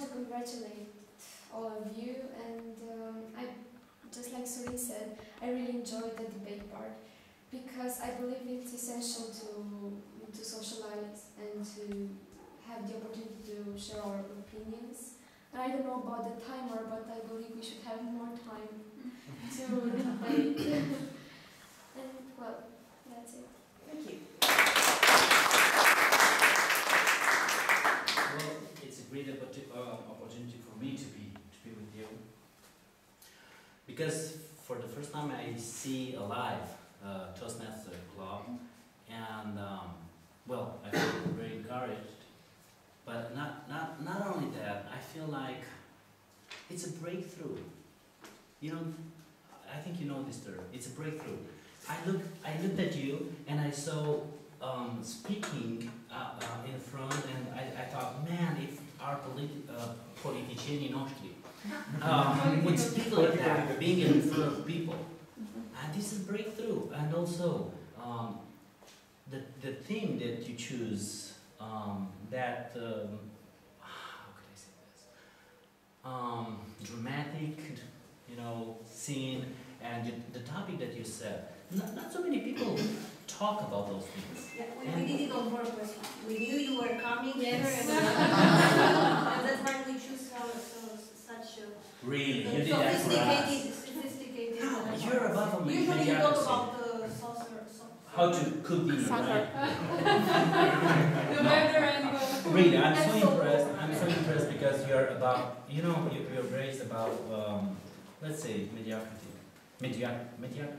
to congratulate all of you, and just like Surin said, I really enjoyed the debate part because I believe it's essential to socialize and to have the opportunity to share our opinions. And I don't know about the timer, but I believe we should have more time to debate. And well, that's it. Thank you. Well, it's a great opportunity for me to be with you, because for the first time I see a live Toastmaster club, and well, I feel very encouraged. But not only that, I feel like it's a breakthrough. You know, I think you know this term. It's a breakthrough. I looked at you and I saw speaking in front, and I thought, man, if our politiciani noștri would speak like that, being in front of people, and this is breakthrough. And also the theme that you choose. That how could I say this? Dramatic, you know, scene, and the topic that you said. Not so many people talk about those things. Yeah, we did it on purpose. We knew you were coming here, and that's why we choose such really, you did that for us. Sophisticated. You're above a usually you talk about the saucer. How to cook dinner, right? No matter and Really, I'm so impressed. I'm so impressed because you're about, you know, you're raised about, let's say, mediocrity. Mediocrity.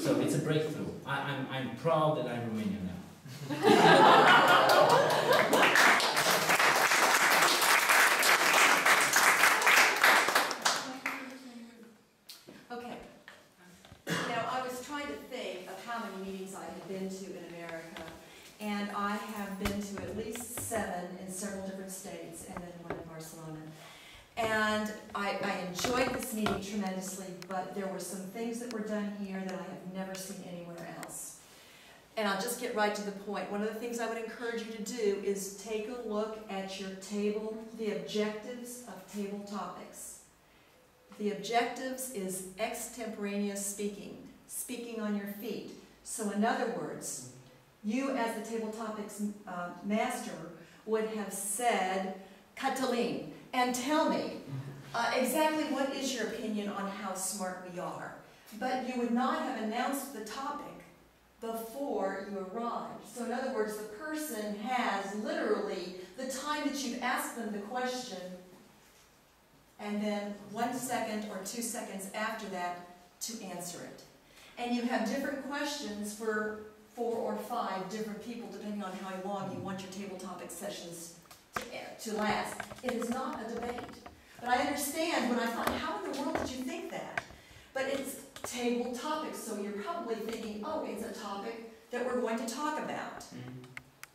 So it's a breakthrough. I'm proud that I'm Romanian now. Okay. Now, I was trying to think of how many meetings I had been to in America, and I have been to at least 7 in several different states, and then one in Barcelona. And I enjoyed this meeting tremendously, but there were some things that were done here that I have never seen anywhere else. And I'll just get right to the point. One of the things I would encourage you to do is take a look at your table, the objectives of table topics. The objectives is extemporaneous speaking, speaking on your feet. So in other words, you as the table topics master would have said, Catalin, and tell me exactly what is your opinion on how smart we are. But you would not have announced the topic before you arrived. So in other words, the person has literally the time that you've asked them the question, and then 1 second or 2 seconds after that to answer it. And you have different questions for 4 or 5 different people, depending on how long you want your table topic sessions to last. It is not a debate. But I understand when I thought, how in the world did you think that? But it's table topics, so you're probably thinking, oh, it's a topic that we're going to talk about.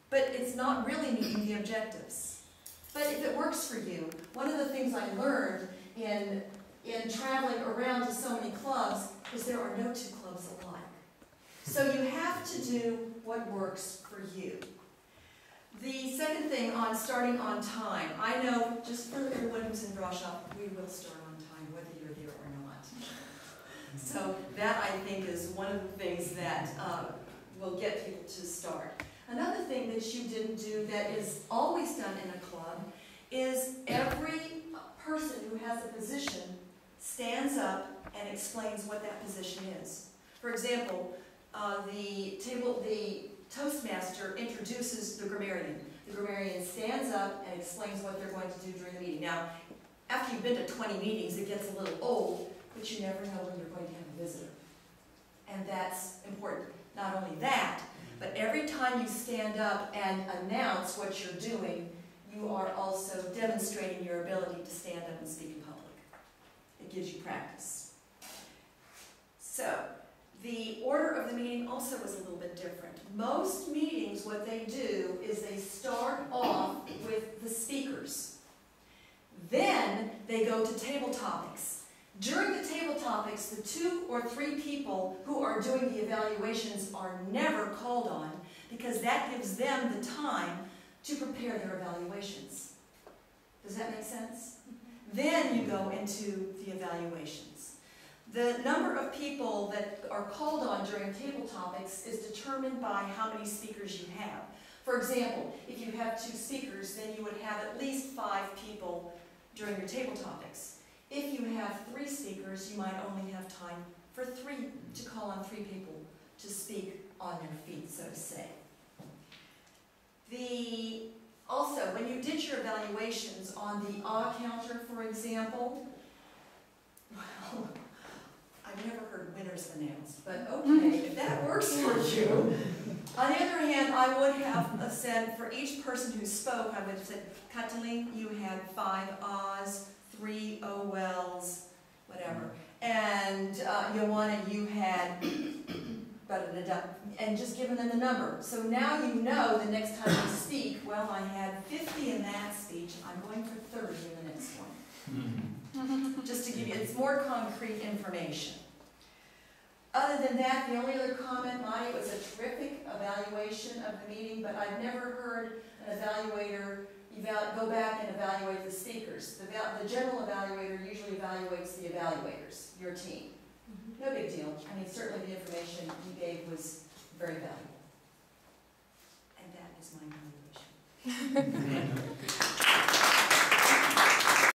But it's not really meeting the objectives. But if it works for you, one of the things I learned in traveling around to so many clubs is there are no 2 clubs alike. So you have to do what works for you. The second thing on starting on time, I know just for everyone who's in Brasov, we will start on time whether you're there or not. So that I think is one of the things that will get people to start. Another thing that you didn't do that is always done in a club is every person who has a position stands up and explains what that position is. For example, the toastmaster introduces the grammarian. The grammarian stands up and explains what they're going to do during the meeting. Now, after you've been to 20 meetings, it gets a little old, but you never know when you're going to have a visitor. And that's important. Not only that, but every time you stand up and announce what you're doing, you are also demonstrating your ability to stand up and speak in public. It gives you practice. So, the order of the meeting also is a little bit different. Most meetings, what they do is they start off with the speakers. Then they go to table topics. During the table topics, the 2 or 3 people who are doing the evaluations are never called on because that gives them the time to prepare their evaluations. The sense? Then you go into the evaluations. The number of people that are called on during table topics is determined by how many speakers you have. For example, if you have 2 speakers, then you would have at least 5 people during your table topics. If you have 3 speakers, you might only have time for 3 to call on 3 people to speak on their feet, so to say. Also, when you did your evaluations on the counter, for example, well, I've never heard winners announced, but okay, if that works for you. On the other hand, I would have said for each person who spoke, I would have said, Katalin, you had 5 ahs, 3 oh wells, whatever. And Joanna, you had and just given them the number. So now you know the next time you speak, well, I had 50 in that speech, I'm going for 30 in the next one. Just to give you, it's more concrete information. Other than that, the only other comment, Monty, it was a terrific evaluation of the meeting, but I've never heard an evaluator go back and evaluate the speakers. The general evaluator usually evaluates the evaluators, your team. No big deal. I mean, certainly the information you gave was very valuable. And that is my evaluation.